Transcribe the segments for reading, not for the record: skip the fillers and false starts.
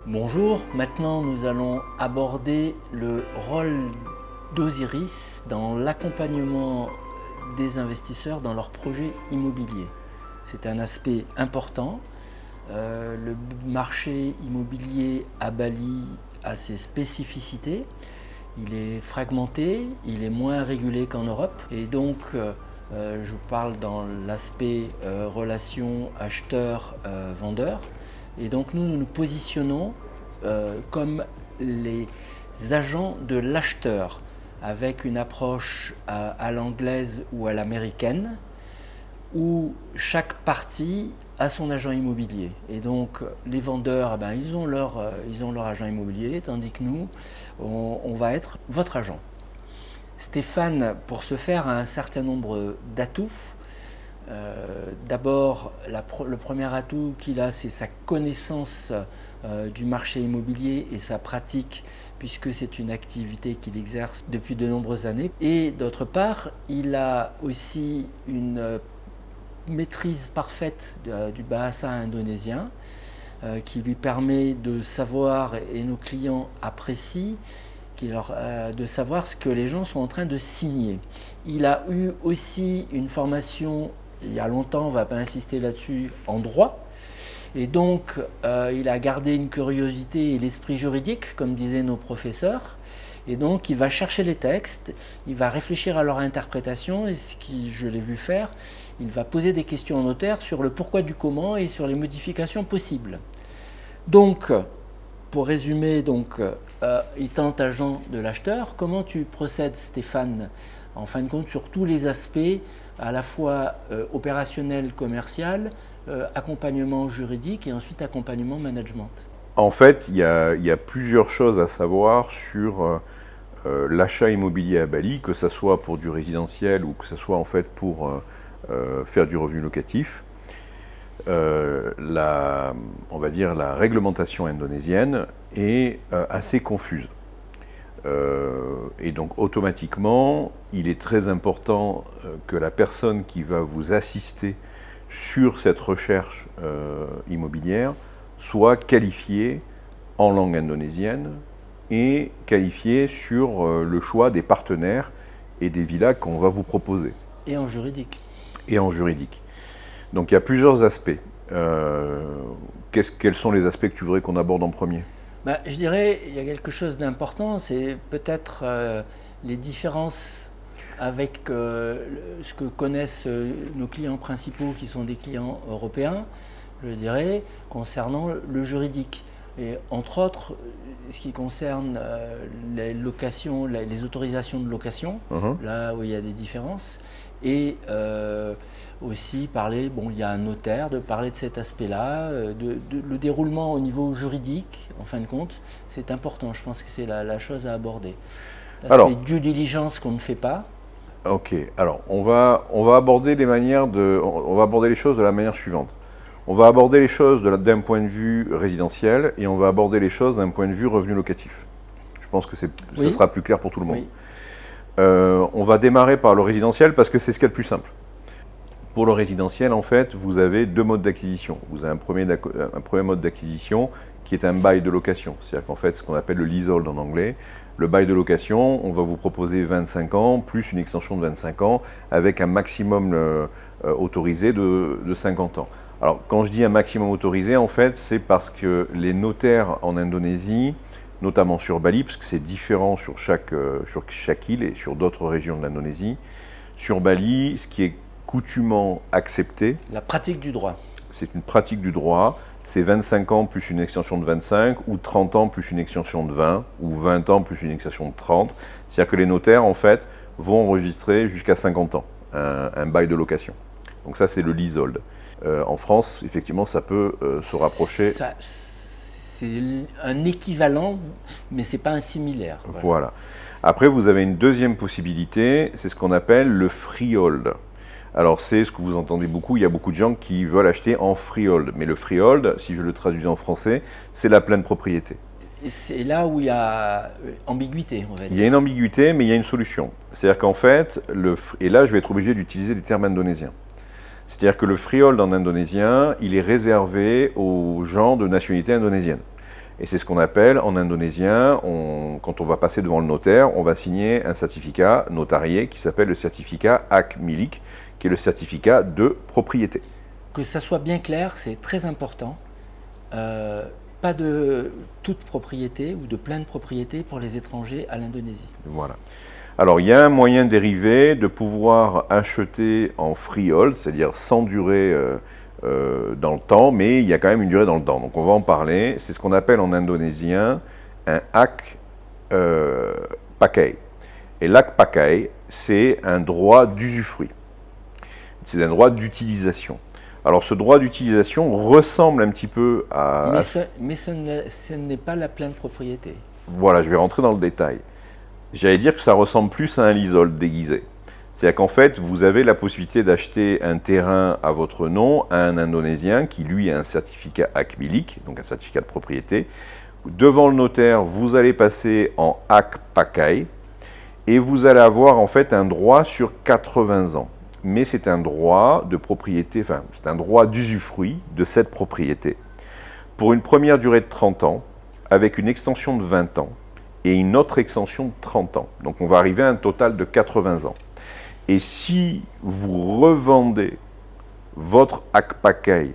Bonjour, maintenant nous allons aborder le rôle d'Osiris dans l'accompagnement des investisseurs dans leurs projets immobiliers. C'est un aspect important. Le marché immobilier à Bali a ses spécificités. Il est fragmenté, il est moins régulé qu'en Europe et donc je parle dans l'aspect relation acheteur-vendeur. Et donc nous nous positionnons comme les agents de l'acheteur avec une approche à l'anglaise ou à l'américaine où chaque partie a son agent immobilier. Et donc les vendeurs, ils ont leur agent immobilier, tandis que nous, on va être votre agent. Stéphane, pour ce faire, a un certain nombre d'atouts. D'abord, le premier atout qu'il a, c'est sa connaissance du marché immobilier et sa pratique, puisque c'est une activité qu'il exerce depuis de nombreuses années. Et d'autre part, il a aussi une maîtrise parfaite du bahasa indonésien qui lui permet de savoir, et nos clients apprécient, de savoir ce que les gens sont en train de signer. Il a eu aussi une formation, il y a longtemps, on ne va pas insister là-dessus, en droit. Et donc, il a gardé une curiosité et l'esprit juridique, comme disaient nos professeurs. Et donc, il va chercher les textes, il va réfléchir à leur interprétation, et ce que je l'ai vu faire, il va poser des questions au notaire sur le pourquoi du comment et sur les modifications possibles. Donc, pour résumer, étant agent de l'acheteur, comment tu procèdes, Stéphane, en fin de compte, sur tous les aspects, à la fois opérationnel, commercial, accompagnement juridique et ensuite accompagnement management? En fait, il y a plusieurs choses à savoir sur l'achat immobilier à Bali, que ce soit pour du résidentiel ou que ce soit en fait pour faire du revenu locatif. On va dire la réglementation indonésienne est assez confuse. Et donc automatiquement, il est très important que la personne qui va vous assister sur cette recherche immobilière soit qualifiée en langue indonésienne et qualifiée sur le choix des partenaires et des villas qu'on va vous proposer. Et en juridique. Et en juridique. Donc il y a plusieurs aspects. Quels sont les aspects que tu voudrais qu'on aborde en premier ? Je dirais il y a quelque chose d'important, c'est peut-être les différences avec ce que connaissent nos clients principaux qui sont des clients européens, je dirais, concernant le juridique. Et entre autres, ce qui concerne les locations, les autorisations de location, là où il y a des différences, et aussi parler, il y a un notaire, de parler de cet aspect-là, le déroulement au niveau juridique, en fin de compte, c'est important, je pense que c'est la chose à aborder. L'aspect due diligence qu'on ne fait pas. Ok, alors on va aborder on va aborder les choses de la manière suivante. On va aborder les choses d'un point de vue résidentiel et on va aborder les choses d'un point de vue revenu locatif. Je pense que ça sera plus clair pour tout le monde. Oui. On va démarrer par le résidentiel parce que c'est ce qu'il y a de plus simple. Pour le résidentiel, en fait, vous avez deux modes d'acquisition. Vous avez un premier mode d'acquisition qui est un bail de location. C'est-à-dire qu'en fait, ce qu'on appelle le leasehold en anglais. Le bail de location, on va vous proposer 25 ans plus une extension de 25 ans avec un maximum autorisé de 50 ans. Alors, quand je dis un maximum autorisé, en fait, c'est parce que les notaires en Indonésie, notamment sur Bali, parce que c'est différent sur chaque île et sur d'autres régions de l'Indonésie, sur Bali, ce qui est coutumment accepté. La pratique du droit. C'est une pratique du droit. C'est 25 ans plus une extension de 25, ou 30 ans plus une extension de 20, ou 20 ans plus une extension de 30. C'est-à-dire que les notaires, en fait, vont enregistrer jusqu'à 50 ans un bail de location. Donc ça, c'est le leasehold. En France, effectivement, ça peut se rapprocher. C'est un équivalent, mais ce n'est pas un similaire. Voilà. Après, vous avez une deuxième possibilité, c'est ce qu'on appelle le freehold. Alors, c'est ce que vous entendez beaucoup, il y a beaucoup de gens qui veulent acheter en freehold. Mais le freehold, si je le traduis en français, c'est la pleine propriété. Et c'est là où il y a ambiguïté, on va dire. Il y a une ambiguïté, mais il y a une solution. C'est-à-dire qu'en fait, et là, je vais être obligé d'utiliser des termes indonésiens. C'est-à-dire que le freehold en indonésien, il est réservé aux gens de nationalité indonésienne. Et c'est ce qu'on appelle en indonésien, quand on va passer devant le notaire, on va signer un certificat notarié qui s'appelle le certificat hak milik, qui est le certificat de propriété. Que ça soit bien clair, c'est très important. Pas de toute propriété ou de plein de propriétés pour les étrangers à l'Indonésie. Voilà. Alors, il y a un moyen dérivé de pouvoir acheter en freehold, c'est-à-dire sans durée dans le temps, mais il y a quand même une durée dans le temps. Donc, on va en parler. C'est ce qu'on appelle en indonésien un hak pakai. Et l'hak pakai, c'est un droit d'usufruit. C'est un droit d'utilisation. Alors, ce droit d'utilisation ressemble un petit peu à... Mais ce n'est pas la pleine propriété. Voilà, je vais rentrer dans le détail. J'allais dire que ça ressemble plus à un leasehold déguisé. C'est-à-dire qu'en fait, vous avez la possibilité d'acheter un terrain à votre nom à un Indonésien qui, lui, a un certificat hak milik, donc un certificat de propriété. Devant le notaire, vous allez passer en hak pakai et vous allez avoir en fait un droit sur 80 ans. Mais c'est un droit de propriété, enfin, c'est un droit d'usufruit de cette propriété. Pour une première durée de 30 ans, avec une extension de 20 ans et une autre extension de 30 ans. Donc on va arriver à un total de 80 ans. Et si vous revendez votre hak pakai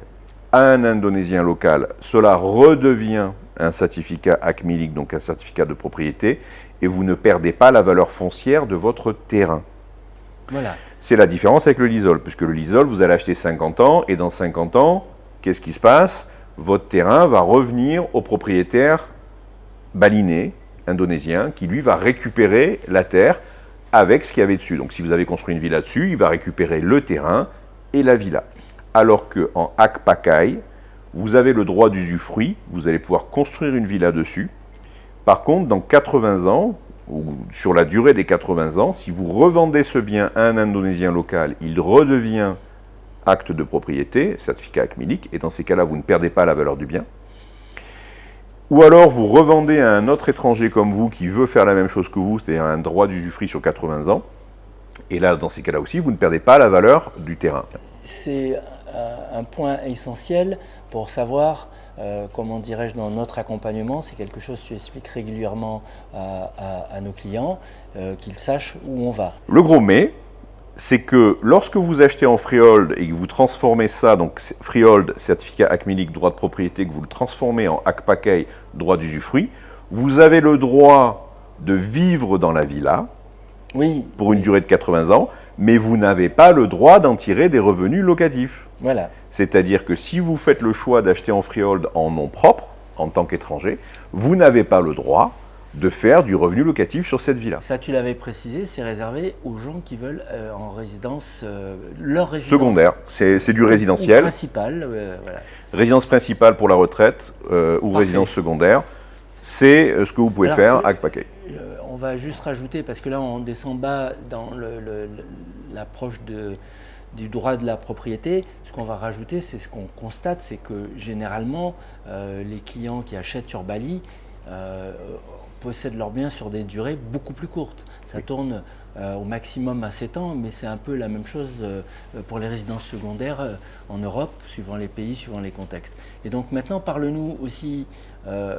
à un Indonésien local, cela redevient un certificat hak milik, donc un certificat de propriété, et vous ne perdez pas la valeur foncière de votre terrain. Voilà. C'est la différence avec le leasehold, puisque le leasehold, vous allez acheter 50 ans, et dans 50 ans, qu'est-ce qui se passe? Votre terrain va revenir au propriétaire balinais, indonésien, qui lui va récupérer la terre avec ce qu'il y avait dessus. Donc si vous avez construit une villa dessus, il va récupérer le terrain et la villa. Alors qu'en hak pakai, vous avez le droit d'usufruit, vous allez pouvoir construire une villa dessus. Par contre, dans 80 ans, ou sur la durée des 80 ans, si vous revendez ce bien à un Indonésien local, il redevient acte de propriété, certificat hak milik, et dans ces cas-là, vous ne perdez pas la valeur du bien. Ou alors, vous revendez à un autre étranger comme vous qui veut faire la même chose que vous, c'est-à-dire un droit d'usufruit sur 80 ans, et là, dans ces cas-là aussi, vous ne perdez pas la valeur du terrain. C'est un point essentiel pour savoir, comment dirais-je, dans notre accompagnement, c'est quelque chose que tu expliques régulièrement à nos clients, qu'ils sachent où on va. Le gros mais, c'est que lorsque vous achetez en freehold et que vous transformez ça, donc freehold, certificat hak milik, droit de propriété, que vous le transformez en hak pakai, droit d'usufruit, vous avez le droit de vivre dans la villa pour une durée de 80 ans, mais vous n'avez pas le droit d'en tirer des revenus locatifs. Voilà. C'est-à-dire que si vous faites le choix d'acheter en freehold en nom propre, en tant qu'étranger, vous n'avez pas le droit de faire du revenu locatif sur cette villa. Ça, tu l'avais précisé, c'est réservé aux gens qui veulent en résidence, leur résidence secondaire, c'est du résidentiel. Ou principal, voilà. Résidence principale pour la retraite ou résidence secondaire, c'est ce que vous pouvez faire hak pakai. On va juste rajouter, parce que là on descend bas dans l'approche du droit de la propriété. Ce qu'on va rajouter, c'est ce qu'on constate, c'est que généralement les clients qui achètent sur Bali possèdent leurs biens sur des durées beaucoup plus courtes. Ça tourne au maximum à 7 ans, mais c'est un peu la même chose pour les résidences secondaires en Europe, suivant les pays, suivant les contextes. Et donc maintenant, parle-nous aussi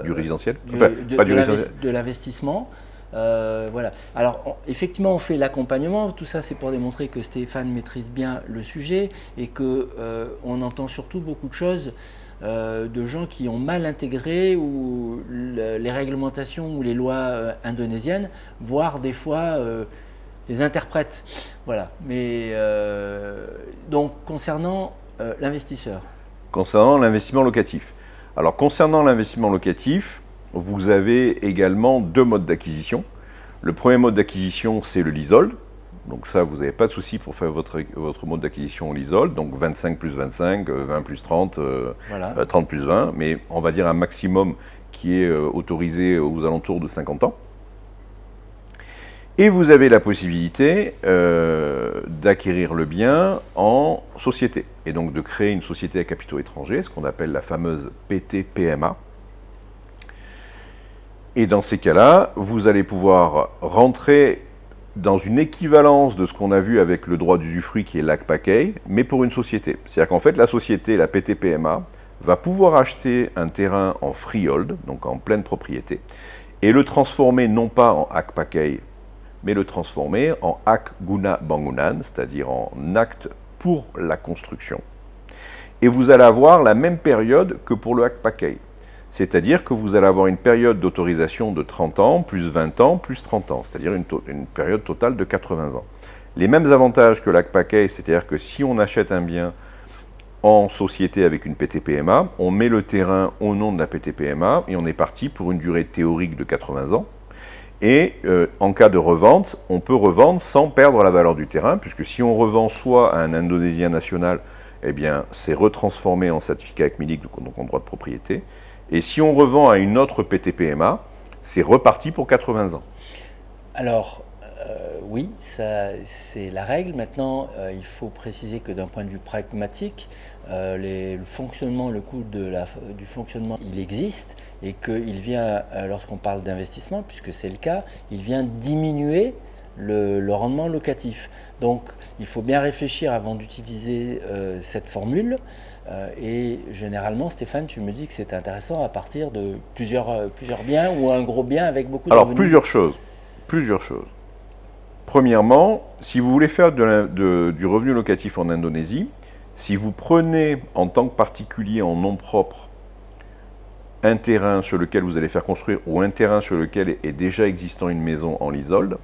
du résidentiel, de l'investissement. Voilà. Alors, effectivement, on fait l'accompagnement. Tout ça, c'est pour démontrer que Stéphane maîtrise bien le sujet et qu'on entend surtout beaucoup de choses de gens qui ont mal intégré ou les réglementations ou les lois indonésiennes, voire des fois les interprètent. Voilà. Mais donc, concernant l'investisseur. Concernant l'investissement locatif. Alors, concernant l'investissement locatif, vous avez également deux modes d'acquisition. Le premier mode d'acquisition, c'est le leasehold. Donc ça, vous n'avez pas de souci pour faire votre mode d'acquisition au leasehold. Donc 25 plus 25, 20 plus 30, voilà. 30 plus 20. Mais on va dire un maximum qui est autorisé aux alentours de 50 ans. Et vous avez la possibilité d'acquérir le bien en société. Et donc de créer une société à capitaux étrangers, ce qu'on appelle la fameuse PT-PMA. Et dans ces cas-là, vous allez pouvoir rentrer dans une équivalence de ce qu'on a vu avec le droit d'usufruit qui est l'hak pakai, mais pour une société. C'est-à-dire qu'en fait, la société, la PT-PMA, va pouvoir acheter un terrain en freehold, donc en pleine propriété, et le transformer non pas en hak pakai, mais le transformer en hak guna bangunan, c'est-à-dire en acte pour la construction. Et vous allez avoir la même période que pour le hak pakai. C'est-à-dire que vous allez avoir une période d'autorisation de 30 ans, plus 20 ans, plus 30 ans, c'est-à-dire une période totale de 80 ans. Les mêmes avantages que l'hak pakai, c'est-à-dire que si on achète un bien en société avec une PTPMA, on met le terrain au nom de la PTPMA et on est parti pour une durée théorique de 80 ans. Et en cas de revente, on peut revendre sans perdre la valeur du terrain, puisque si on revend soit à un Indonésien national, eh bien c'est retransformé en certificat ACMILIC, donc en droit de propriété. Et si on revend à une autre PTPMA, c'est reparti pour 80 ans. Alors, oui, ça c'est la règle. Maintenant, il faut préciser que d'un point de vue pragmatique, le fonctionnement, le coût du fonctionnement, il existe et qu'il vient, lorsqu'on parle d'investissement, puisque c'est le cas, il vient diminuer le rendement locatif. Donc, il faut bien réfléchir avant d'utiliser cette formule. Et généralement, Stéphane, tu me dis que c'est intéressant à partir de plusieurs biens ou un gros bien avec beaucoup de revenus. Alors, plusieurs choses. Premièrement, si vous voulez faire du revenu locatif en Indonésie, si vous prenez en tant que particulier en nom propre un terrain sur lequel vous allez faire construire ou un terrain sur lequel est déjà existant une maison en leasehold,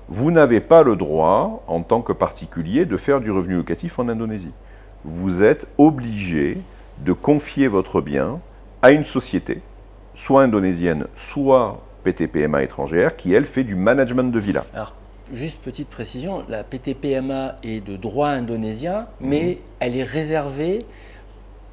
vous n'avez pas le droit, en tant que particulier, de faire du revenu locatif en Indonésie. Vous êtes obligé de confier votre bien à une société, soit indonésienne, soit PTPMA étrangère, qui, elle, fait du management de villa. Alors, juste petite précision, la PTPMA est de droit indonésien, mais elle est réservée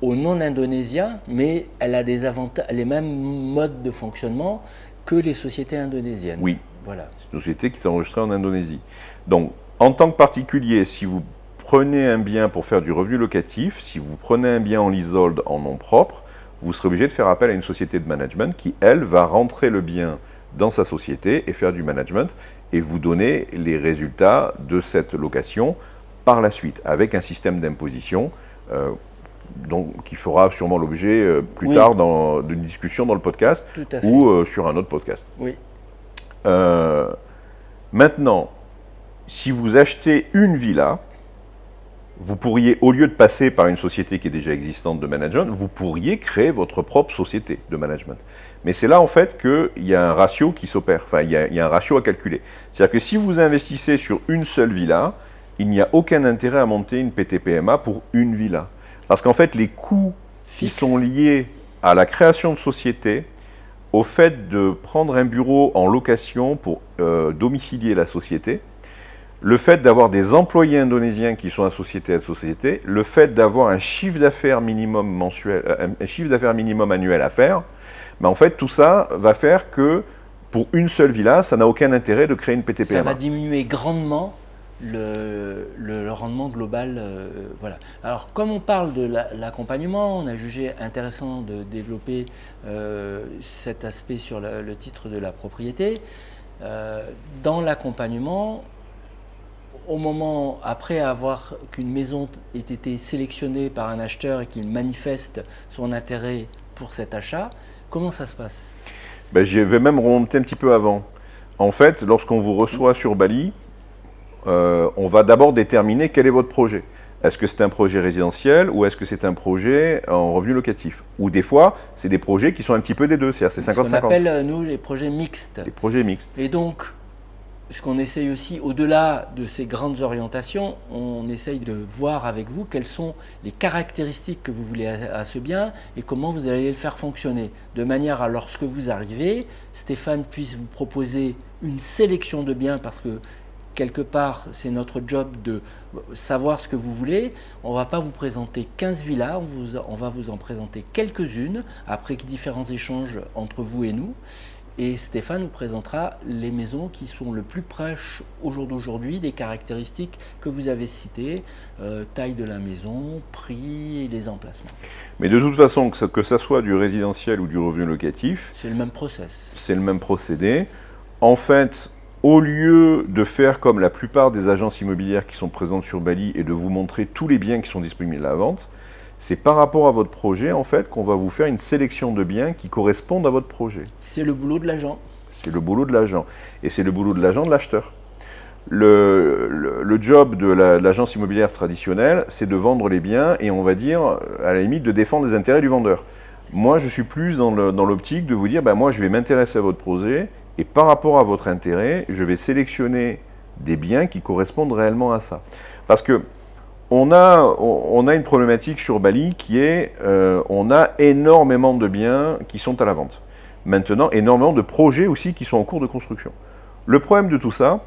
aux non-indonésiens, mais elle a des avantages, les mêmes modes de fonctionnement que les sociétés indonésiennes. Oui, voilà. C'est une société qui est enregistrée en Indonésie. Donc, en tant que particulier, si vous prenez un bien pour faire du revenu locatif, si vous prenez un bien en leasehold en nom propre, vous serez obligé de faire appel à une société de management qui, elle, va rentrer le bien dans sa société et faire du management et vous donner les résultats de cette location par la suite, avec un système d'imposition qui fera sûrement l'objet plus tard d'une discussion dans le podcast ou sur un autre podcast. Oui. Maintenant, si vous achetez une villa, vous pourriez, au lieu de passer par une société qui est déjà existante de management, vous pourriez créer votre propre société de management. Mais c'est là, en fait, qu'il y a un ratio qui s'opère. Enfin, il y a un ratio à calculer. C'est-à-dire que si vous investissez sur une seule villa, il n'y a aucun intérêt à monter une PTPMA pour une villa. Parce qu'en fait, les coûts qui sont liés à la création de société, au fait de prendre un bureau en location pour domicilier la société, le fait d'avoir des employés indonésiens qui sont associés à cette société, le fait d'avoir un chiffre d'affaires minimum mensuel, un chiffre d'affaires minimum annuel à faire, ben en fait tout ça va faire que pour une seule villa, ça n'a aucun intérêt de créer une PTPMA. Ça va diminuer grandement le rendement global. Voilà. Alors, comme on parle de l'accompagnement, on a jugé intéressant de développer cet aspect sur le titre de la propriété. Dans l'accompagnement, au moment, après avoir qu'une maison ait été sélectionnée par un acheteur et qu'il manifeste son intérêt pour cet achat, comment ça se passe? Je vais même remonter un petit peu avant. En fait, lorsqu'on vous reçoit sur Bali, on va d'abord déterminer quel est votre projet. Est-ce que c'est un projet résidentiel ou est-ce que c'est un projet en revenu locatif? Ou des fois, c'est des projets qui sont un petit peu des deux, c'est-à-dire c'est 50-50. Ce qu'on appelle, nous, les projets mixtes. Les projets mixtes. Et donc, ce qu'on essaye aussi, au-delà de ces grandes orientations, on essaye de voir avec vous quelles sont les caractéristiques que vous voulez à ce bien et comment vous allez le faire fonctionner. De manière à, lorsque vous arrivez, Stéphane puisse vous proposer une sélection de biens parce que quelque part, c'est notre job de savoir ce que vous voulez. On ne va pas vous présenter 15 villas, on va vous en présenter quelques-unes après différents échanges entre vous et nous. Et Stéphane nous présentera les maisons qui sont le plus proches au jour d'aujourd'hui des caractéristiques que vous avez citées, taille de la maison, prix et les emplacements. Mais de toute façon, que ça soit du résidentiel ou du revenu locatif, c'est le même process. C'est le même procédé. En fait, au lieu de faire comme la plupart des agences immobilières qui sont présentes sur Bali et de vous montrer tous les biens qui sont disponibles à la vente, C'est par rapport à votre projet, en fait, qu'on va vous faire une sélection de biens qui correspondent à votre projet. C'est le boulot de l'agent. C'est le boulot de l'agent. Et c'est le boulot de l'agent de l'acheteur. Le job de l'agence immobilière traditionnelle, c'est de vendre les biens et on va dire, à la limite, de défendre les intérêts du vendeur. Moi, je suis plus dans l'optique de vous dire, moi, je vais m'intéresser à votre projet et par rapport à votre intérêt, je vais sélectionner des biens qui correspondent réellement à ça. Parce que on a une problématique sur Bali qui est, on a énormément de biens qui sont à la vente. Maintenant, énormément de projets aussi qui sont en cours de construction. Le problème de tout ça,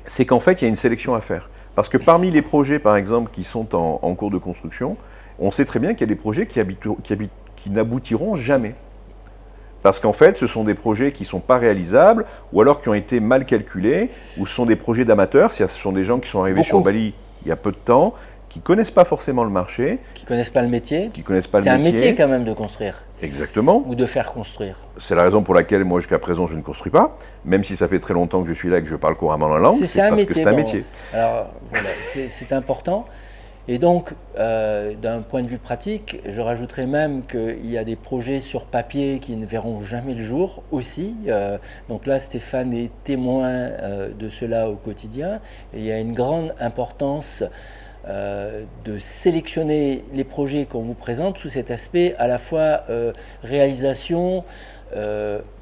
c'est qu'en fait, il y a une sélection à faire. Parce que parmi les projets, par exemple, qui sont en cours de construction, on sait très bien qu'il y a des projets qui n'aboutiront jamais. Parce qu'en fait, ce sont des projets qui ne sont pas réalisables, ou alors qui ont été mal calculés, ou ce sont des projets d'amateurs, ce sont des gens qui sont arrivés sur Bali il y a peu de temps, qui ne connaissent pas forcément le marché. Qui ne connaissent pas le métier. C'est un métier quand même de construire. Exactement. Ou de faire construire. C'est la raison pour laquelle moi jusqu'à présent je ne construis pas, même si ça fait très longtemps que je suis là et que je parle couramment la langue, c'est parce que c'est un métier. Alors voilà, c'est important. Et donc, d'un point de vue pratique, je rajouterais même qu'il y a des projets sur papier qui ne verront jamais le jour aussi. Donc là, Stéphane est témoin de cela au quotidien. Et il y a une grande importance de sélectionner les projets qu'on vous présente sous cet aspect à la fois réalisation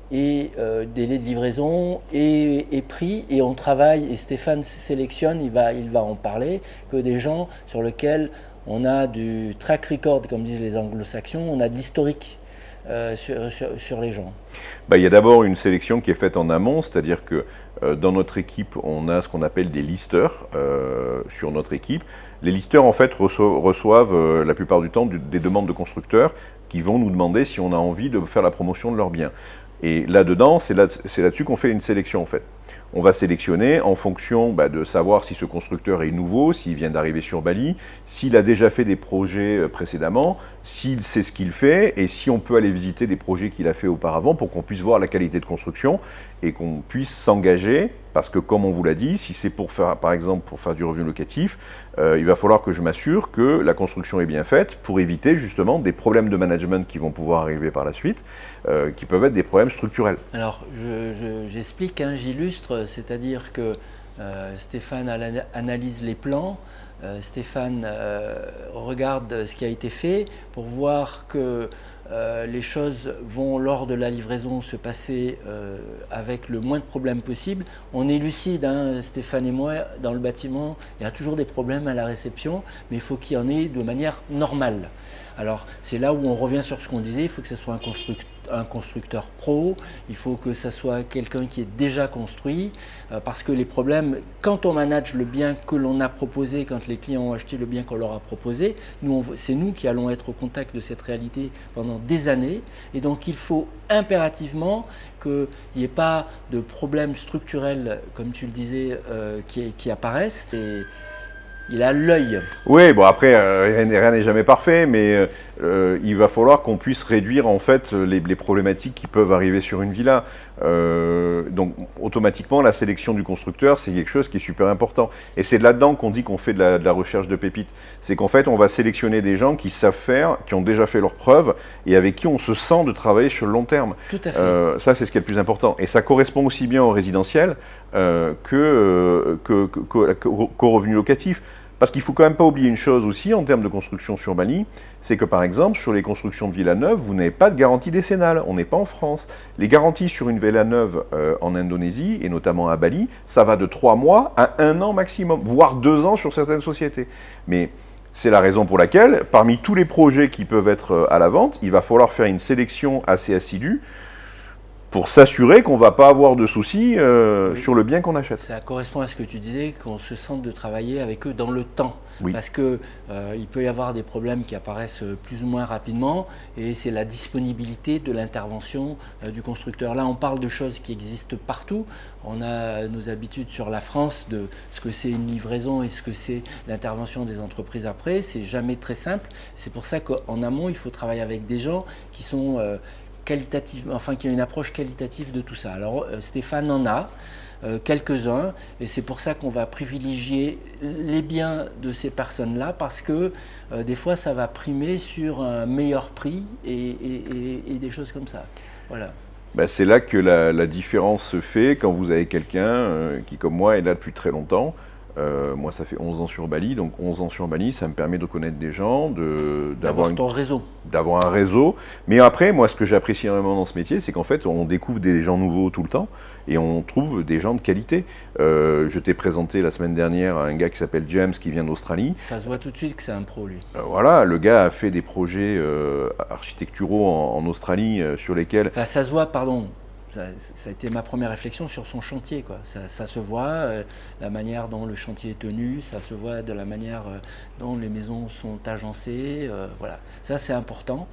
et délai de livraison et prix, et on travaille, et Stéphane sélectionne, il va en parler, que des gens sur lesquels on a du track record, comme disent les anglo-saxons, on a de l'historique sur les gens. Il y a d'abord une sélection qui est faite en amont, c'est-à-dire que dans notre équipe, on a ce qu'on appelle des listeurs sur notre équipe. Les listeurs, en fait, reçoivent la plupart du temps des demandes de constructeurs qui vont nous demander si on a envie de faire la promotion de leurs biens. Et là-dedans, c'est là-dessus qu'on fait une sélection, en fait. On va sélectionner en fonction de savoir si ce constructeur est nouveau, s'il vient d'arriver sur Bali, s'il a déjà fait des projets précédemment, s'il sait ce qu'il fait, et si on peut aller visiter des projets qu'il a fait auparavant pour qu'on puisse voir la qualité de construction et qu'on puisse s'engager, parce que comme on vous l'a dit, si c'est pour faire, par exemple, pour faire du revenu locatif, il va falloir que je m'assure que la construction est bien faite pour éviter justement des problèmes de management qui vont pouvoir arriver par la suite, qui peuvent être des problèmes structurels. Alors, j'explique, j'illustre, c'est-à-dire que Stéphane analyse les plans, Stéphane regarde ce qui a été fait pour voir que les choses vont, lors de la livraison, se passer avec le moins de problèmes possible. On est lucide, Stéphane et moi, dans le bâtiment, il y a toujours des problèmes à la réception, mais il faut qu'il y en ait de manière normale. Alors, c'est là où on revient sur ce qu'on disait, il faut que ce soit un constructeur pro, il faut que ce soit quelqu'un qui est déjà construit, parce que les problèmes, quand on manage le bien que l'on a proposé, quand les clients ont acheté le bien qu'on leur a proposé, c'est nous qui allons être au contact de cette réalité pendant des années, et donc il faut impérativement qu'il n'y ait pas de problèmes structurels, comme tu le disais, qui apparaissent. Et il a l'œil. Oui, bon après, rien n'est jamais parfait, mais il va falloir qu'on puisse réduire en fait les problématiques qui peuvent arriver sur une villa. Donc automatiquement, la sélection du constructeur, c'est quelque chose qui est super important. Et c'est là-dedans qu'on dit qu'on fait de la recherche de pépites. C'est qu'en fait, on va sélectionner des gens qui savent faire, qui ont déjà fait leurs preuves, et avec qui on se sent de travailler sur le long terme. Tout à fait. Ça, c'est ce qui est le plus important. Et ça correspond aussi bien au résidentiel qu'au revenu locatif. Parce qu'il ne faut quand même pas oublier une chose aussi en termes de construction sur Bali, c'est que par exemple sur les constructions de villas neuves, vous n'avez pas de garantie décennale, on n'est pas en France. Les garanties sur une villa neuve en Indonésie et notamment à Bali, ça va de 3 mois à 1 an maximum, voire 2 ans sur certaines sociétés. Mais c'est la raison pour laquelle, parmi tous les projets qui peuvent être à la vente, il va falloir faire une sélection assez assidue pour s'assurer qu'on ne va pas avoir de soucis oui, sur le bien qu'on achète. Ça correspond à ce que tu disais, qu'on se sente de travailler avec eux dans le temps. Oui. Parce qu'il peut y avoir des problèmes qui apparaissent plus ou moins rapidement, et c'est la disponibilité de l'intervention du constructeur. Là, on parle de choses qui existent partout. On a nos habitudes sur la France de ce que c'est une livraison et ce que c'est l'intervention des entreprises après. C'est jamais très simple. C'est pour ça qu'en amont, il faut travailler avec des gens qui sont... qui a une approche qualitative de tout ça. Alors Stéphane en a. quelques-uns, et c'est pour ça qu'on va privilégier les biens de ces personnes-là, parce que des fois ça va primer sur un meilleur prix et des choses comme ça. Voilà. Ben, c'est là que la différence se fait quand vous avez quelqu'un qui, comme moi, est là depuis très longtemps. Moi, ça fait 11 ans sur Bali, donc 11 ans sur Bali, ça me permet de connaître des gens, D'avoir ton réseau. D'avoir un réseau. Mais après, moi, ce que j'apprécie énormément dans ce métier, c'est qu'en fait, on découvre des gens nouveaux tout le temps et on trouve des gens de qualité. Je t'ai présenté la semaine dernière un gars qui s'appelle James, qui vient d'Australie. Ça se voit tout de suite que c'est un pro, lui. Voilà, le gars a fait des projets architecturaux en Australie sur lesquels... Enfin, ça se voit, pardon. Ça a été ma première réflexion sur son chantier, quoi. Ça se voit, la manière dont le chantier est tenu, ça se voit de la manière dont les maisons sont agencées. Voilà, ça c'est important.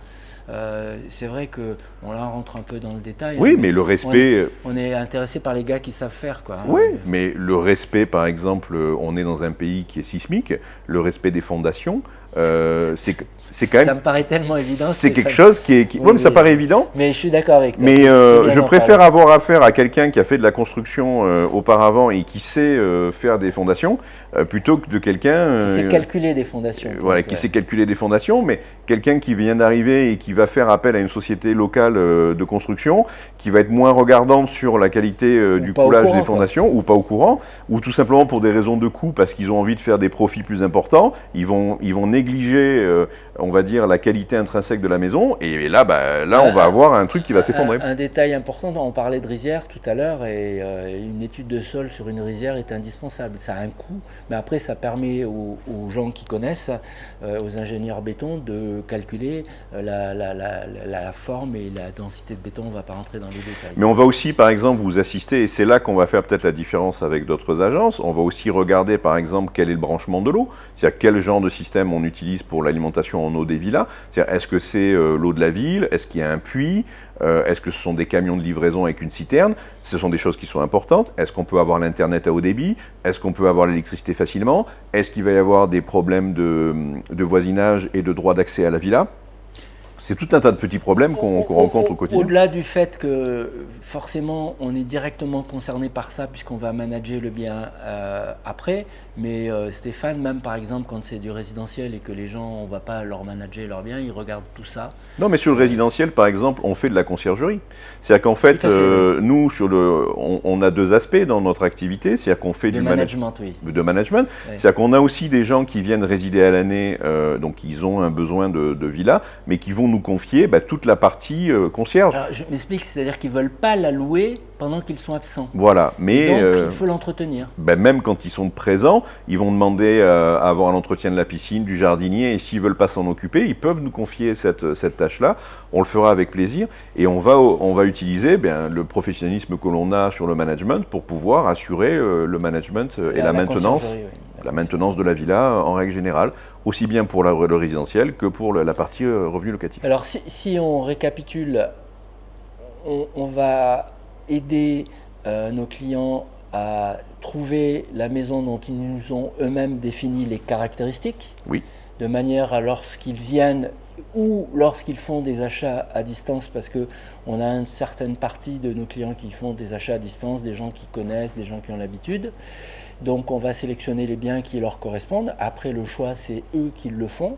C'est vrai qu'on là rentre un peu dans le détail. Oui, mais le respect... On est intéressé par les gars qui savent faire, quoi. Oui, mais le respect, par exemple, on est dans un pays qui est sismique, le respect des fondations, c'est quand même... Ça me paraît tellement évident. C'est quelque chose qui est... Oui, mais ça paraît évident. Mais je suis d'accord avec toi. Mais je préfère avoir affaire à quelqu'un qui a fait de la construction auparavant et qui sait faire des fondations, plutôt que de quelqu'un... qui sait calculer des fondations. Voilà, qui sait calculer des fondations, mais quelqu'un qui vient d'arriver et qui va faire appel à une société locale de construction, qui va être moins regardante sur la qualité du coulage des fondations, ou pas au courant, ou tout simplement pour des raisons de coût, parce qu'ils ont envie de faire des profits plus importants, ils vont négliger, on va dire, la qualité intrinsèque de la maison, et là, on va avoir un truc qui va s'effondrer. Un détail important, on parlait de rizière tout à l'heure, et une étude de sol sur une rizière est indispensable. Ça a un coût, mais après ça permet aux gens qui connaissent, aux ingénieurs béton, de calculer la forme et la densité de béton. On ne va pas rentrer dans les détails. Mais on va aussi, par exemple, vous assister, et c'est là qu'on va faire peut-être la différence avec d'autres agences, on va aussi regarder, par exemple, quel est le branchement de l'eau, c'est-à-dire quel genre de système on utilise pour l'alimentation en eau des villas, c'est-à-dire est-ce que c'est l'eau de la ville, est-ce qu'il y a un puits, est-ce que ce sont des camions de livraison avec une citerne? Ce sont des choses qui sont importantes. Est-ce qu'on peut avoir l'internet à haut débit? Est-ce qu'on peut avoir l'électricité facilement? Est-ce qu'il va y avoir des problèmes de voisinage et de droit d'accès à la villa? C'est tout un tas de petits problèmes qu'on rencontre au quotidien. Au-delà du fait que forcément on est directement concerné par ça puisqu'on va manager le bien après, mais Stéphane, même par exemple quand c'est du résidentiel et que les gens, on ne va pas leur manager leur bien, ils regardent tout ça. Non, mais sur le résidentiel par exemple, on fait de la conciergerie. C'est-à-dire qu'en fait, nous, on a deux aspects dans notre activité, c'est-à-dire qu'on fait du management. De management. Oui. C'est-à-dire qu'on a aussi des gens qui viennent résider à l'année, donc ils ont un besoin de villa, mais qui vont nous confier toute la partie concierge. Alors, je m'explique, c'est-à-dire qu'ils ne veulent pas la louer pendant qu'ils sont absents. Voilà, mais... Et donc, il faut l'entretenir. Même quand ils sont présents, ils vont demander à avoir l'entretien de la piscine, du jardinier, et s'ils ne veulent pas s'en occuper, ils peuvent nous confier cette tâche-là. On le fera avec plaisir, et on va utiliser le professionnalisme que l'on a sur le management pour pouvoir assurer le management et la maintenance. La maintenance de la villa en règle générale, aussi bien pour le résidentiel que pour la partie revenu locatif. Alors si on récapitule, on va aider nos clients à trouver la maison dont ils nous ont eux-mêmes défini les caractéristiques, oui. De manière à lorsqu'ils viennent ou lorsqu'ils font des achats à distance, parce qu'on a une certaine partie de nos clients qui font des achats à distance, des gens qui connaissent, des gens qui ont l'habitude. Donc on va sélectionner les biens qui leur correspondent. Après le choix, c'est eux qui le font.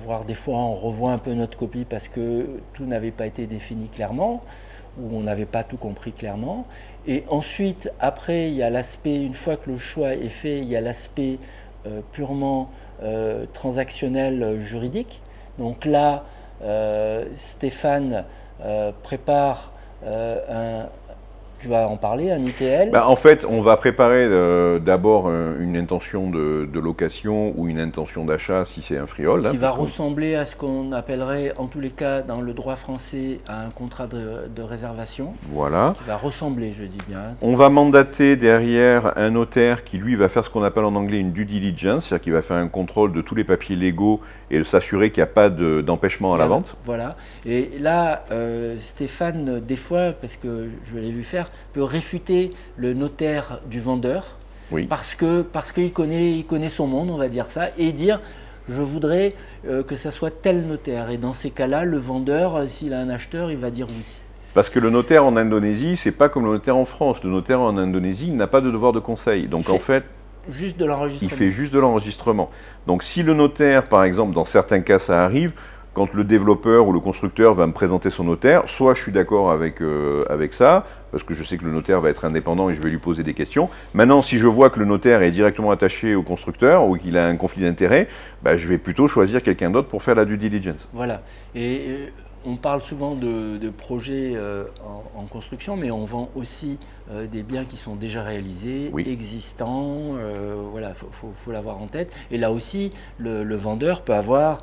Voire des fois on revoit un peu notre copie parce que tout n'avait pas été défini clairement ou on n'avait pas tout compris clairement. Et ensuite, après, il y a l'aspect, une fois que le choix est fait, il y a l'aspect purement transactionnel juridique. Donc là, Stéphane prépare tu vas en parler, un ITL? En fait, on va préparer d'abord une intention de location ou une intention d'achat si c'est un freehold. Qui va ressembler à ce qu'on appellerait, en tous les cas, dans le droit français, à un contrat de réservation. Voilà. Qui va ressembler, je dis bien. On va mandater derrière un notaire qui, lui, va faire ce qu'on appelle en anglais une due diligence, c'est-à-dire qu'il va faire un contrôle de tous les papiers légaux et de s'assurer qu'il n'y a pas d'empêchement à la vente. Voilà. Et là, Stéphane, des fois, parce que je l'ai vu faire, peut réfuter le notaire du vendeur, oui. parce qu'il connaît son monde, on va dire ça, et dire je voudrais que ça soit tel notaire. Et dans ces cas-là, le vendeur, s'il a un acheteur, il va dire oui. Parce que le notaire en Indonésie, c'est pas comme le notaire en France. Le notaire en Indonésie, il n'a pas de devoir de conseil. Donc en fait, juste de il l'enregistrement. fait juste de l'enregistrement. Donc si le notaire, par exemple, dans certains cas ça arrive, quand le développeur ou le constructeur va me présenter son notaire, soit je suis d'accord avec ça, parce que je sais que le notaire va être indépendant et je vais lui poser des questions. Maintenant, si je vois que le notaire est directement attaché au constructeur ou qu'il a un conflit d'intérêts, bah, je vais plutôt choisir quelqu'un d'autre pour faire la due diligence. Voilà. Et on parle souvent de projets en construction, mais on vend aussi des biens qui sont déjà réalisés, Oui. existants. Voilà, faut l'avoir en tête. Et là aussi, le vendeur peut avoir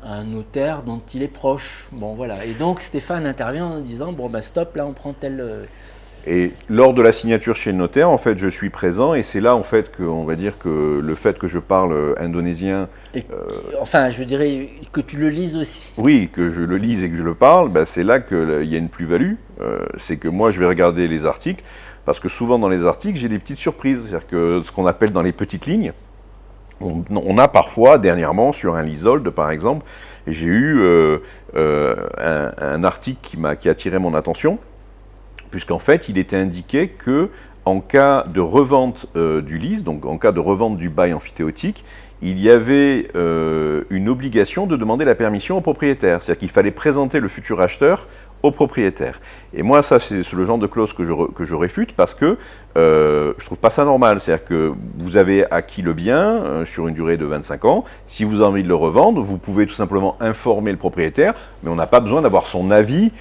un notaire dont il est proche. Bon, voilà. Et donc Stéphane intervient en disant bon ben stop, là on prend tel. Et lors de la signature chez le notaire, en fait, je suis présent et c'est là, en fait, qu'on va dire que le fait que je parle indonésien, Et, enfin, je dirais que tu le lises aussi. oui, que je le lise et que je le parle, bah, c'est là qu'il y a une plus-value. C'est que moi, je vais regarder les articles, parce que souvent dans les articles, j'ai des petites surprises. C'est-à-dire que ce qu'on appelle dans les petites lignes, on a parfois, dernièrement, sur un leasehold, par exemple, j'ai eu un article qui a attiré mon attention, puisqu'en fait, il était indiqué que en cas de revente du lease, donc en cas de revente du bail emphytéotique, il y avait une obligation de demander la permission au propriétaire. C'est-à-dire qu'il fallait présenter le futur acheteur au propriétaire. Et moi, ça, c'est le genre de clause que je réfute parce que je trouve pas ça normal. C'est-à-dire que vous avez acquis le bien sur une durée de 25 ans. Si vous avez envie de le revendre, vous pouvez tout simplement informer le propriétaire, mais on n'a pas besoin d'avoir son avis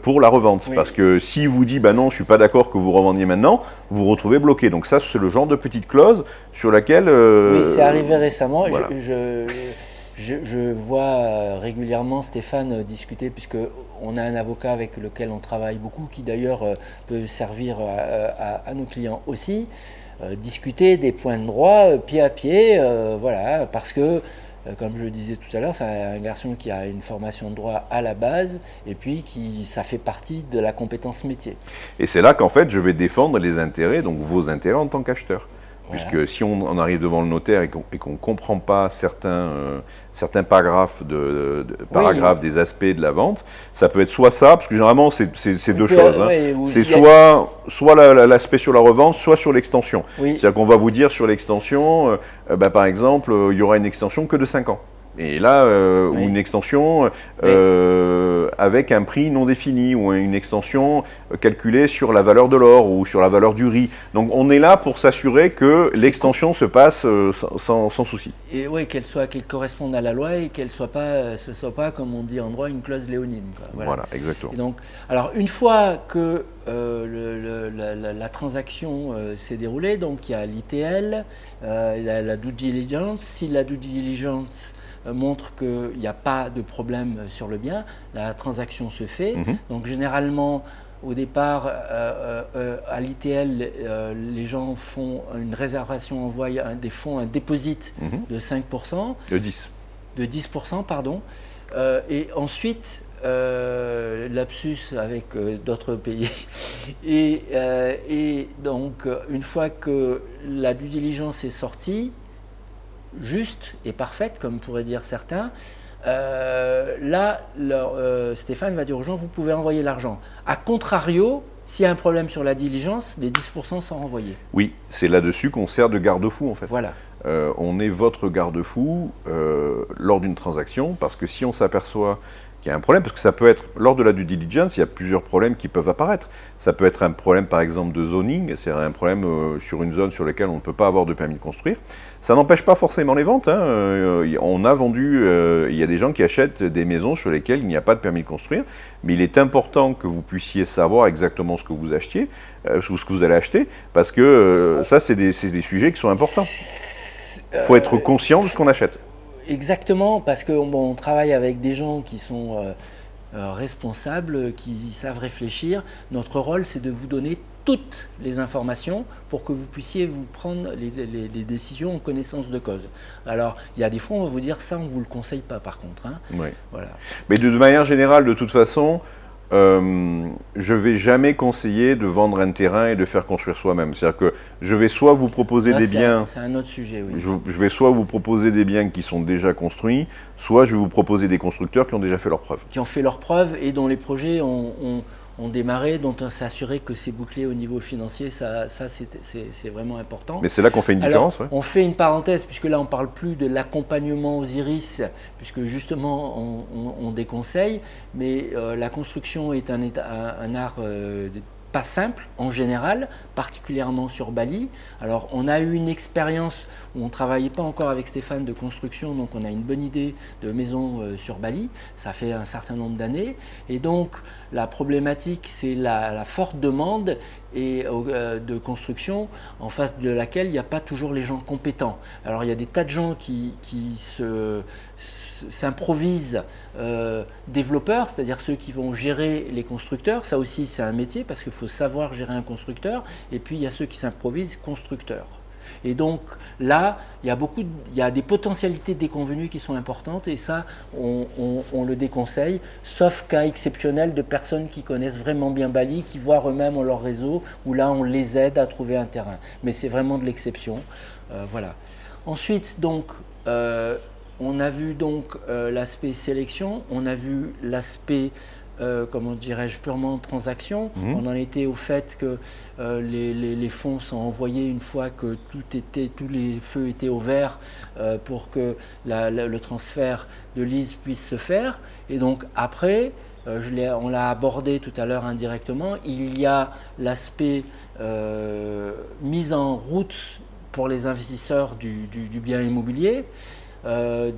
pour la revente. Oui. Parce que s'il vous dit, bah non, je suis pas d'accord que vous revendiez maintenant, vous vous retrouvez bloqué. Donc ça, c'est le genre de petite clause sur laquelle... Oui, c'est arrivé récemment. Voilà. Je vois régulièrement Stéphane discuter, puisque on a un avocat avec lequel on travaille beaucoup, qui d'ailleurs peut servir à nos clients aussi, discuter des points de droit pied à pied, voilà, parce que, comme je le disais tout à l'heure, c'est un garçon qui a une formation de droit à la base, et puis ça fait partie de la compétence métier. Et c'est là qu'en fait, je vais défendre les intérêts, donc vos intérêts en tant qu'acheteur. Voilà. Puisque si on arrive devant le notaire et qu'on ne comprend pas certains paragraphes, paragraphes des aspects de la vente, ça peut être soit ça, parce que généralement c'est deux choses. Ouais, c'est soit l'aspect sur la revente, soit sur l'extension. Oui. C'est-à-dire qu'on va vous dire sur l'extension, par exemple, il y aura une extension que de 5 ans. Et là, ou une extension avec un prix non défini, ou une extension calculée sur la valeur de l'or ou sur la valeur du riz. Donc on est là pour s'assurer que l'extension se passe sans souci. Et oui, qu'elle corresponde à la loi et qu'elle soit pas, ce soit pas, comme on dit en droit, une clause léonine, quoi. Voilà, exactement. Et donc, alors une fois que la transaction s'est déroulée, donc il y a l'ITL, la due diligence. Si la due diligence montre qu'il n'y a pas de problème sur le bien, la transaction se fait. Donc généralement, au départ, à l'ITL, les gens font une réservation, envoient des fonds, un déposit de 5%. De 10. De 10%, pardon. Et ensuite, lapsus avec d'autres pays. Et donc, une fois que la due diligence est sortie, juste et parfaite, comme pourraient dire certains, là, Stéphane va dire aux gens, vous pouvez envoyer l'argent. A contrario, s'il y a un problème sur la diligence, les 10% sont renvoyés. Oui, c'est là-dessus qu'on sert de garde-fou en fait. Voilà. On est votre garde-fou lors d'une transaction, parce que si on s'aperçoit qu'il y a un problème, parce que ça peut être, lors de la due diligence, il y a plusieurs problèmes qui peuvent apparaître. Ça peut être un problème par exemple de zoning, c'est un problème sur une zone sur laquelle on ne peut pas avoir de permis de construire. Ça n'empêche pas forcément les ventes. On a vendu, il y a des gens qui achètent des maisons sur lesquelles il n'y a pas de permis de construire, mais il est important que vous puissiez savoir exactement ce que vous achetiez, ce que vous allez acheter, parce que ça c'est des sujets qui sont importants. Il faut être conscient de ce qu'on achète. Exactement, parce qu'on travaille avec des gens qui sont responsables, qui savent réfléchir. Notre rôle, c'est de vous donner toutes les informations pour que vous puissiez vous prendre les décisions en connaissance de cause. Alors, il y a des fois, on va vous dire ça, on ne vous le conseille pas par contre. Oui. Voilà. Mais de manière générale, de toute façon, je ne vais jamais conseiller de vendre un terrain et de faire construire soi-même. C'est-à-dire que je vais soit vous proposer des biens. C'est un autre sujet, oui. Je vais soit vous proposer des biens qui sont déjà construits, soit je vais vous proposer des constructeurs qui ont déjà fait leurs preuves. Qui ont fait leurs preuves et dont les projets ont démarré, dont on s'est assuré que c'est bouclé au niveau financier, ça c'est vraiment important. Mais c'est là qu'on fait une différence. Alors, on fait une parenthèse, puisque là on ne parle plus de l'accompagnement aux iris, puisque justement on déconseille, mais la construction est un art pas simple en général, particulièrement sur Bali. Alors on a eu une expérience où on ne travaillait pas encore avec Stéphane de construction, donc on a une bonne idée de maison sur Bali, ça fait un certain nombre d'années, et donc la problématique c'est la forte demande de construction en face de laquelle il n'y a pas toujours les gens compétents. Alors il y a des tas de gens qui s'improvisent développeurs, c'est-à-dire ceux qui vont gérer les constructeurs. Ça aussi c'est un métier parce qu'il faut savoir gérer un constructeur, et puis il y a ceux qui s'improvisent constructeurs. Et donc là, il y a des potentialités déconvenues qui sont importantes, et ça, on le déconseille, sauf cas exceptionnels de personnes qui connaissent vraiment bien Bali, qui voient eux-mêmes leur réseau, où là, on les aide à trouver un terrain. Mais c'est vraiment de l'exception. Voilà. Ensuite, donc, on a vu donc l'aspect sélection, on a vu l'aspect comment dirais-je, purement transaction. On en était au fait que les fonds sont envoyés une fois que tous les feux étaient au vert pour que le transfert de lease puisse se faire. Et donc après, on l'a abordé tout à l'heure indirectement, il y a l'aspect mise en route pour les investisseurs du bien immobilier.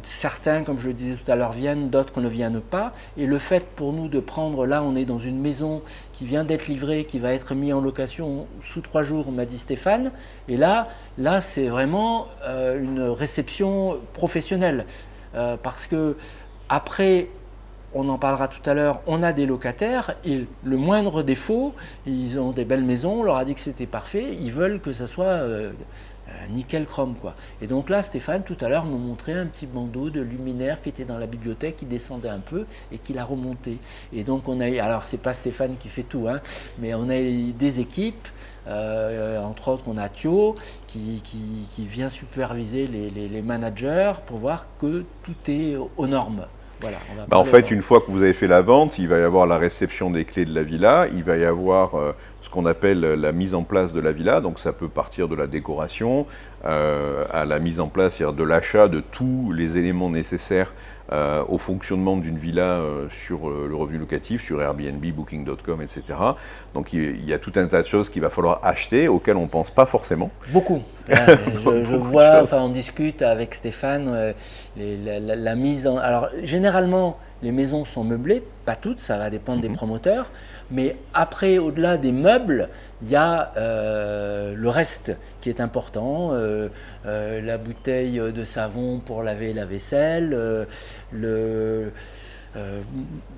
Certains, comme je le disais tout à l'heure, viennent, d'autres ne viennent pas. Et le fait pour nous de prendre, là on est dans une maison qui vient d'être livrée, qui va être mise en location sous 3 jours, m'a dit Stéphane. Et là c'est vraiment une réception professionnelle. Parce que après, on en parlera tout à l'heure, on a des locataires et le moindre défaut, ils ont des belles maisons, on leur a dit que c'était parfait, ils veulent que ça soit nickel chrome quoi. Et donc là, Stéphane tout à l'heure nous montrait un petit bandeau de luminaire qui était dans la bibliothèque, qui descendait un peu et qui l'a remonté. Et donc on a, alors c'est pas Stéphane qui fait tout, hein, mais on a des équipes. Entre autres, on a Thio qui vient superviser les managers pour voir que tout est aux normes. Voilà, en fait, une fois que vous avez fait la vente, il va y avoir la réception des clés de la villa, il va y avoir ce qu'on appelle la mise en place de la villa, donc ça peut partir de la décoration à la mise en place, c'est-à-dire de l'achat de tous les éléments nécessaires au fonctionnement d'une villa sur le revenu locatif, sur Airbnb, Booking.com, etc. Donc il y a tout un tas de choses qu'il va falloir acheter, auxquelles on ne pense pas forcément. Beaucoup. Je vois, enfin on discute avec Stéphane, la mise en... Alors généralement, les maisons sont meublées, pas toutes, ça va dépendre des promoteurs, mais après, au-delà des meubles, il y a le reste qui est important, la bouteille de savon pour laver la vaisselle,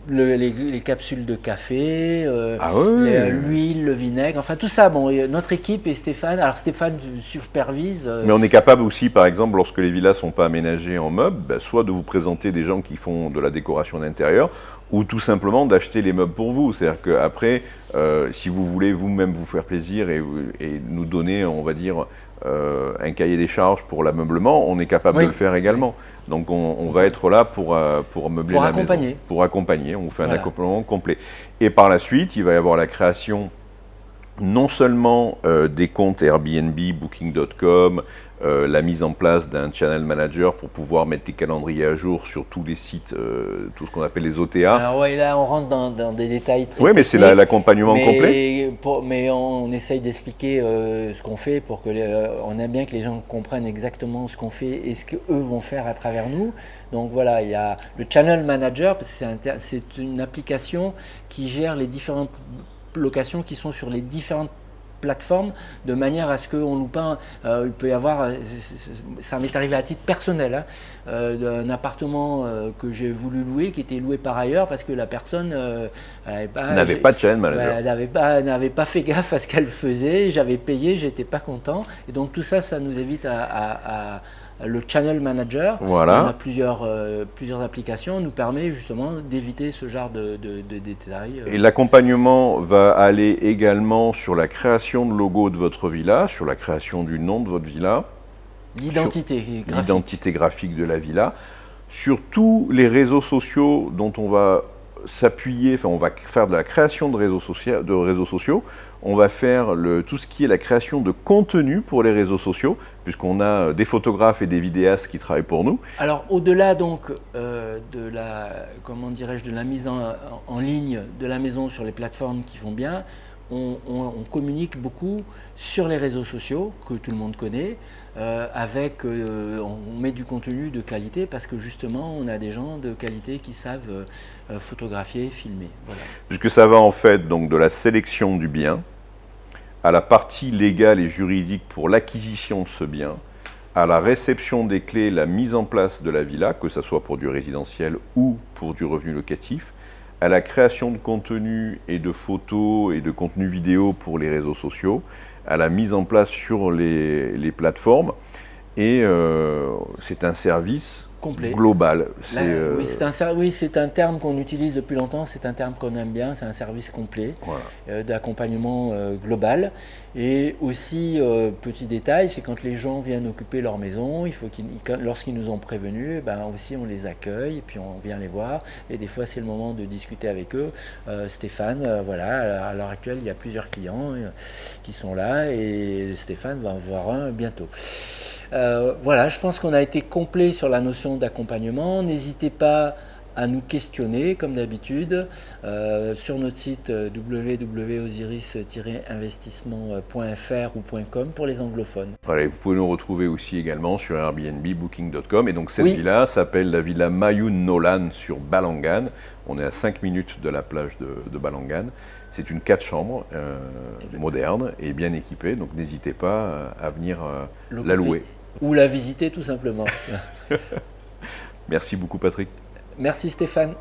les capsules de café, l'huile, le vinaigre, enfin tout ça. Bon, notre équipe et Stéphane, alors Stéphane supervise. Mais on est capable aussi, par exemple, lorsque les villas ne sont pas aménagées en meubles, soit de vous présenter des gens qui font de la décoration d'intérieur, ou tout simplement d'acheter les meubles pour vous. C'est-à-dire qu'après, si vous voulez vous-même vous faire plaisir et nous donner, on va dire, un cahier des charges pour l'ameublement, on est capable de le faire également. Donc on va être là pour meubler la maison. Pour accompagner, on vous fait un accompagnement complet. Et par la suite, il va y avoir la création non seulement des comptes Airbnb, Booking.com, la mise en place d'un channel manager pour pouvoir mettre les calendriers à jour sur tous les sites, tout ce qu'on appelle les OTA. Alors ouais, là on rentre dans des détails très Oui, mais c'est l'accompagnement complet. Mais on essaye d'expliquer ce qu'on fait pour que on aime bien que les gens comprennent exactement ce qu'on fait et ce qu'eux vont faire à travers nous. Donc voilà, il y a le channel manager, parce que c'est une application qui gère les différentes locations qui sont sur les différentes plateformes, de manière à ce qu'on ne loupe pas, il peut y avoir, ça m'est arrivé à titre personnel, d'un appartement que j'ai voulu louer, qui était loué par ailleurs parce que la personne n'avait pas de channel manager. n'avait pas fait gaffe à ce qu'elle faisait, j'avais payé, j'étais pas content, et donc tout ça, ça nous évite à le Channel Manager. Voilà. On a plusieurs applications, nous permet justement d'éviter ce genre de détails. Et l'accompagnement va aller également sur la création de logo de votre villa, sur la création du nom de votre villa, L'identité graphique de la villa, sur tous les réseaux sociaux dont on va s'appuyer, enfin on va faire de la création de réseaux sociaux, on va faire tout ce qui est la création de contenu pour les réseaux sociaux, puisqu'on a des photographes et des vidéastes qui travaillent pour nous. Alors au-delà donc de la mise en ligne de la maison sur les plateformes qui vont bien, on communique beaucoup sur les réseaux sociaux que tout le monde connaît, on met du contenu de qualité parce que justement on a des gens de qualité qui savent photographier, filmer. Voilà. Puisque ça va en fait donc de la sélection du bien à la partie légale et juridique pour l'acquisition de ce bien, à la réception des clés, la mise en place de la villa, que ce soit pour du résidentiel ou pour du revenu locatif, à la création de contenu et de photos et de contenu vidéo pour les réseaux sociaux, à la mise en place sur les plateformes. Et c'est un service complet. Global. Oui, c'est un terme qu'on utilise depuis longtemps, c'est un terme qu'on aime bien, c'est un service complet, voilà, d'accompagnement global. Et aussi, petit détail, c'est quand les gens viennent occuper leur maison, lorsqu'ils nous ont prévenus, aussi on les accueille et puis on vient les voir. Et des fois, c'est le moment de discuter avec eux. Stéphane, voilà, à l'heure actuelle, il y a plusieurs clients qui sont là et Stéphane va en voir un bientôt. Voilà, je pense qu'on a été complet sur la notion d'accompagnement. N'hésitez pas à nous questionner comme d'habitude sur notre site www.osiris-investissement.fr ou .com pour les anglophones. Voilà, vous pouvez nous retrouver aussi également sur Airbnb, Booking.com. Et donc cette villa s'appelle la villa Mayun Nolan sur Balangan. On est à 5 minutes de la plage de Balangan. C'est une 4 chambres moderne et bien équipée, donc n'hésitez pas à venir la louer. Ou la visiter tout simplement. Merci beaucoup Patrick. Merci Stéphane.